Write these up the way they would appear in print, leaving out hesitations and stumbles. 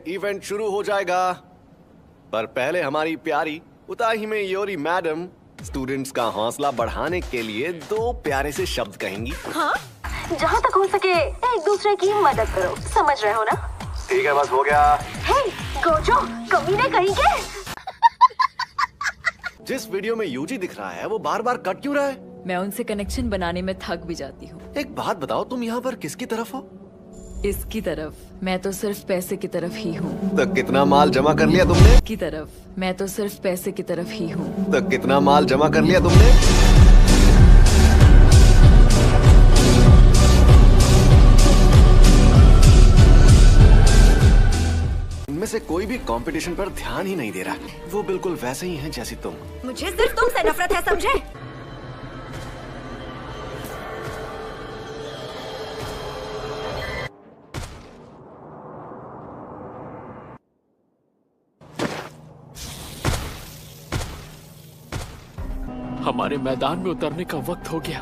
Event शुरू हो जाएगा, पर पहले हमारी प्यारी उताहिमे योरी मैडम स्टूडेंट्स का हौसला बढ़ाने के लिए 2 प्यारे से शब्द कहेंगी। हाँ, जहाँ तक हो सके एक दूसरे की मदद करो, समझ रहे हो ना? ठीक है, बस हो गया। हे, गोजो, कमीने कहेंगे। जिस वीडियो में यूजी दिख रहा है वो बार बार कट क्यों रहा है? मैं उनसे कनेक्शन बनाने में थक भी जाती हूँ। एक बात बताओ, तुम यहाँ पर किसकी तरफ हो? इसकी तरफ। मैं तो सिर्फ पैसे की तरफ ही हूँ। तो कितना माल जमा कर लिया तुमने? की तरफ। मैं तो सिर्फ पैसे की तरफ ही हूँ। तो कितना माल जमा कर लिया तुमने? इनमें से कोई भी कंपटीशन पर ध्यान ही नहीं दे रहा। वो बिल्कुल वैसे ही हैं जैसी तुम। मुझे सिर्फ तुमसे नफरत है, समझे? हमारे मैदान में उतरने का वक्त हो गया।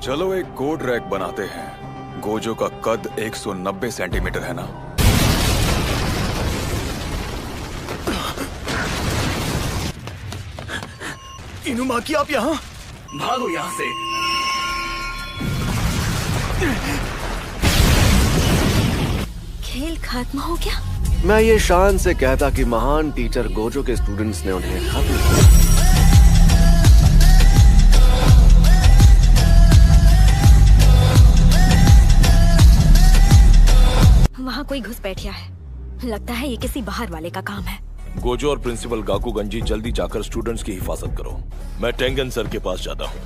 चलो एक कोड रैक बनाते हैं। गोजो का कद 190 सेंटीमीटर है ना? इनुमा की आप यहाँ? भागो यहाँ से। खेल खत्म हो गया? मैं ये शान से कहता कि महान टीचर गोजो के स्टूडेंट्स ने उन्हें खत्म किया। वहाँ कोई घुसपैठिया है। लगता है ये किसी बाहर वाले का काम है। गोजो और प्रिंसिपल गाकुगंजी जल्दी जाकर स्टूडेंट्स की हिफाजत करो। मैं टेंगन सर के पास जाता हूँ।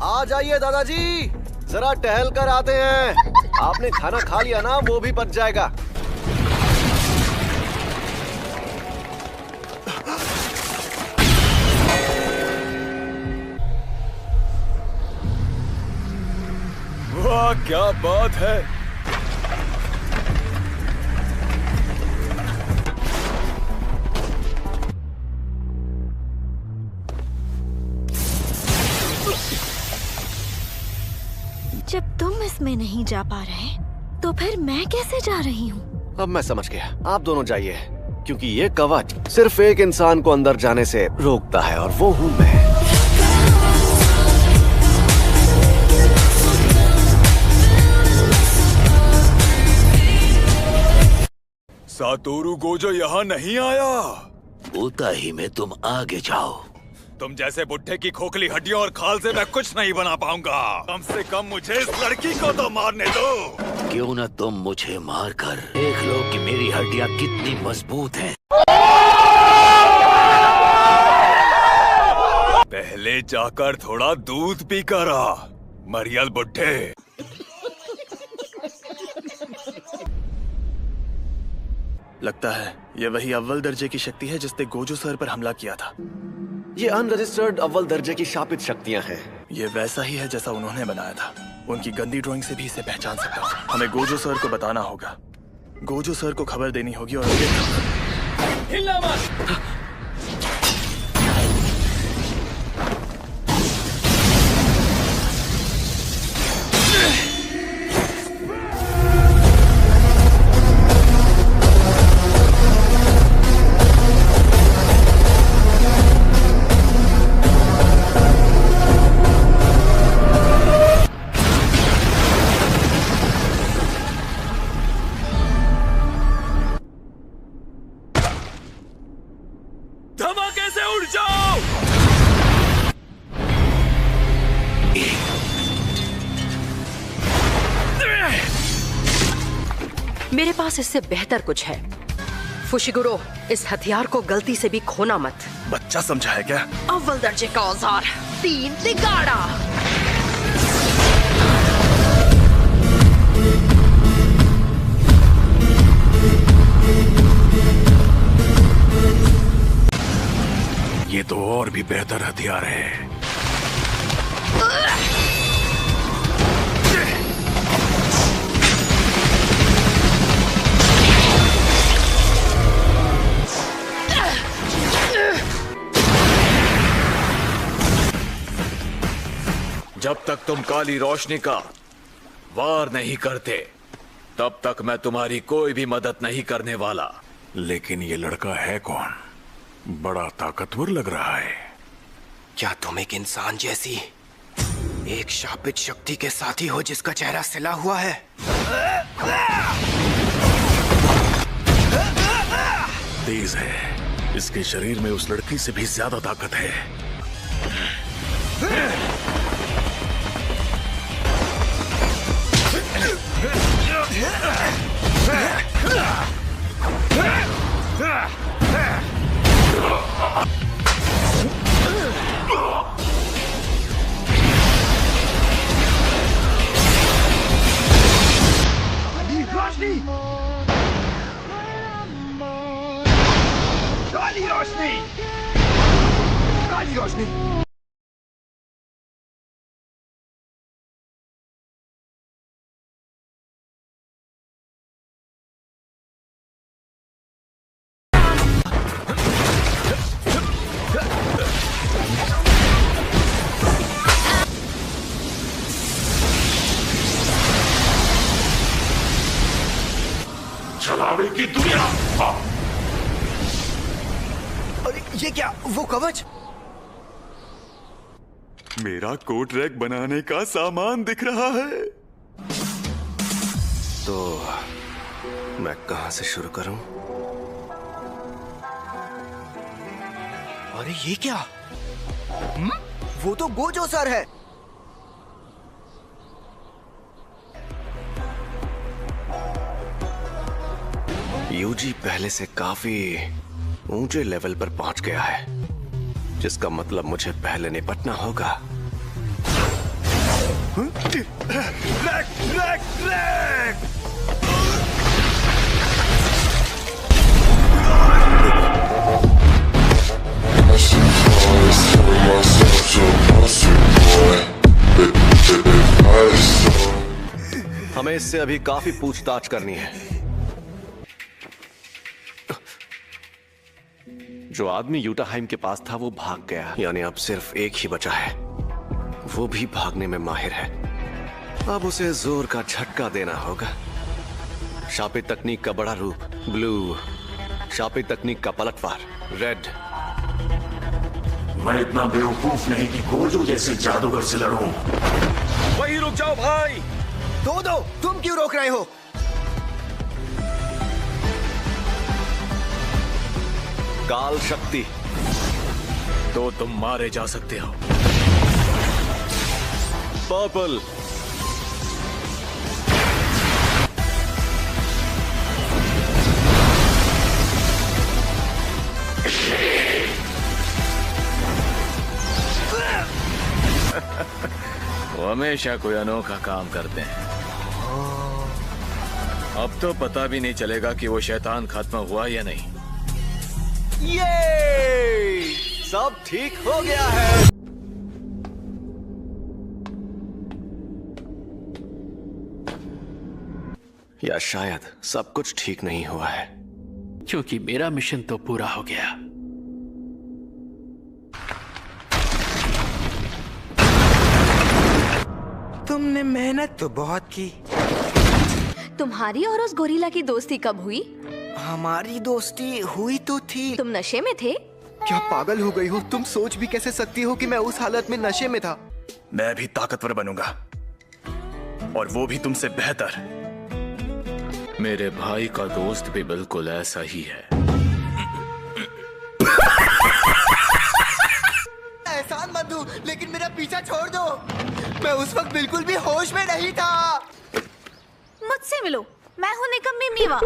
आ जाइए दादाजी, जरा टहल कर आते हैं। आपने खाना खा लिया ना, वो भी पच जाएगा। वाह क्या बात है! जब तुम इसमें नहीं जा पा रहे, तो फिर मैं कैसे जा रही हूँ? अब मैं समझ गया, आप दोनों जाइए, क्योंकि ये कवच सिर्फ एक इंसान को अंदर जाने से रोकता है, और वो हूँ मैं। सातोरु गोजो यहाँ नहीं आया। उताहिमे तुम आगे जाओ। तुम जैसे बुढ़े की खोखली हड्डियों और खाल से मैं कुछ नहीं बना पाऊंगा। कम से कम मुझे इस लड़की को तो मारने दो। क्यों न तुम मुझे मारकर देख लो कि मेरी हड्डियां कितनी मजबूत हैं। पहले जाकर थोड़ा दूध पी कर आ, मरियल बुढ़े। लगता है ये वही अव्वल दर्जे की शक्ति है जिसने गोजो सर पर हमला किया था। ये अनरजिस्टर्ड अव्वल दर्जे की शापित शक्तियाँ हैं। ये वैसा ही है जैसा उन्होंने बनाया था। उनकी गंदी ड्राइंग से भी इसे पहचान सकता हूँ। हमें गोजो सर को बताना होगा। गोजो सर को खबर देनी होगी और हिलना मत। धमाके से उड़ जाओ। मेरे पास इससे बेहतर कुछ है। फुशिगुरो, इस हथियार को गलती से भी खोना मत। बच्चा समझा है क्या? अव्वल दर्जे का औजार, 3 तिगाड़ा। ये तो और भी बेहतर हथियार है। जब तक तुम काली रोशनी का वार नहीं करते, तब तक मैं तुम्हारी कोई भी मदद नहीं करने वाला। लेकिन ये लड़का है कौन? बड़ा ताकतवर लग रहा है। क्या तुम एक इंसान जैसी एक शापित शक्ति के साथी हो जिसका चेहरा सिला हुआ है? तेज है। इसके शरीर में उस लड़की से भी ज्यादा ताकत है। रोशनी! काली रोशनी! काली रोशनी! चलावे की दुनिया। अरे ये क्या? वो कवच? मेरा कोट रैक बनाने का सामान दिख रहा है। तो मैं कहां से शुरू करूं? अरे ये क्या? वो तो गोजो सर है। यूजी पहले से काफी ऊंचे लेवल पर पहुंच गया है, जिसका मतलब मुझे पहले निपटना होगा। Rack, rack, rack! हमें इससे अभी काफी पूछताछ करनी है। जो आदमी यूटाहाइम के पास था वो भाग गया, यानी अब सिर्फ एक ही बचा है। वो भी भागने में माहिर है। अब उसे जोर का झटका देना होगा। शापित तकनीक का बड़ा रूप ब्लू, शापित तकनीक का पलटवार रेड। मैं इतना बेवकूफ नहीं कि गोजो जैसे जादूगर से लड़ूं। वहीं रुक जाओ भाई। दो तुम क्यों रोक रहे हो? काल शक्ति। तो तुम मारे जा सकते हो। पर्पल। वो हमेशा कोई अनोखा काम करते हैं। अब तो पता भी नहीं चलेगा कि वो शैतान खत्म हुआ या नहीं। ये सब ठीक हो गया है। या शायद सब कुछ ठीक नहीं हुआ है, क्योंकि मेरा मिशन तो पूरा हो गया। तुमने मेहनत तो बहुत की। तुम्हारी और उस गोरिल्ला की दोस्ती कब हुई? हमारी दोस्ती हुई तो थी। तुम नशे में थे? क्या पागल हो गई हो? तुम सोच भी कैसे सकती हो कि मैं उस हालत में नशे में था? मैं भी ताकतवर बनूंगा, और वो भी तुमसे बेहतर। मेरे भाई का दोस्त भी बिल्कुल ऐसा ही है। एहसान मत दो, लेकिन मेरा पीछा छोड़ दो। मैं उस वक्त बिल्कुल भी होश में नहीं था। मुझसे मिलो, मैं हूँ निकम्मी मीवा।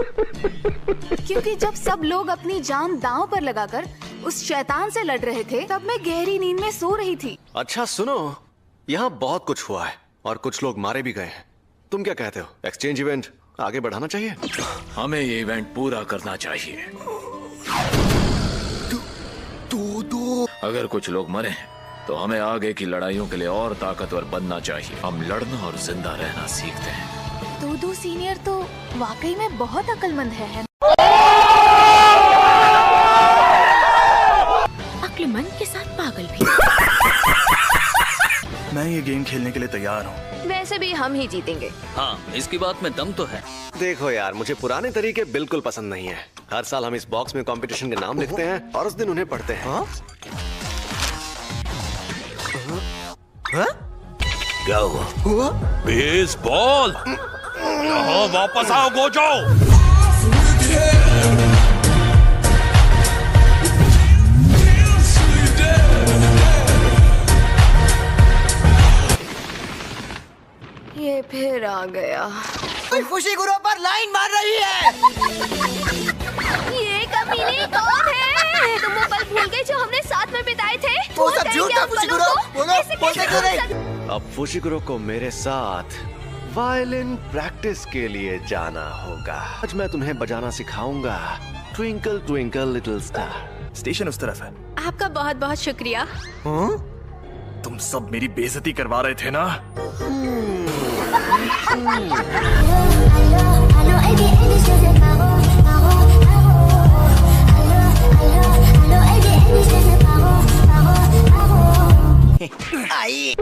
क्योंकि जब सब लोग अपनी जान दांव पर लगाकर उस शैतान से लड़ रहे थे, तब मैं गहरी नींद में सो रही थी। अच्छा सुनो, यहाँ बहुत कुछ हुआ है और कुछ लोग मारे भी गए हैं। तुम क्या कहते हो? एक्सचेंज इवेंट आगे बढ़ाना चाहिए? हमें ये इवेंट पूरा करना चाहिए। दो अगर कुछ लोग मरे हैं तो हमें आगे की लड़ाइयों के लिए और ताकतवर बनना चाहिए। हम लड़ना और जिंदा रहना सीखते हैं। दो सीनियर तो वाकई में बहुत अक्लमंद है। अक्लमंद के साथ पागल भी। मैं ये गेम खेलने के लिए तैयार हूँ। वैसे भी हम ही जीतेंगे। हाँ, इसकी बात में दम तो है। देखो यार, मुझे पुराने तरीके बिल्कुल पसंद नहीं है। हर साल हम इस बॉक्स में कंपटीशन के नाम लिखते हैं और उस दिन उन्हें पढ़ते हैं। क्या हुआ? बेसबॉल। यहाँ वापस आओ गोजो। ये फिर आ गया। फुशिगुरो पर लाइन मार रही है। ये कमीने कौन है? तुम वो पल भूल गए जो हमने साथ में बिताए थे? वो सब झूठ था फुशिगुरो। बोलते क्यों नहीं? अब फुशिगुरो को मेरे साथ वायलिन प्रैक्टिस के लिए जाना होगा। आज मैं तुम्हें बजाना सिखाऊंगा। Twinkle twinkle little star. Station उस तरफ है। आपका बहुत बहुत शुक्रिया। तुम सब मेरी बेइज्जती करवा रहे थे ना? आई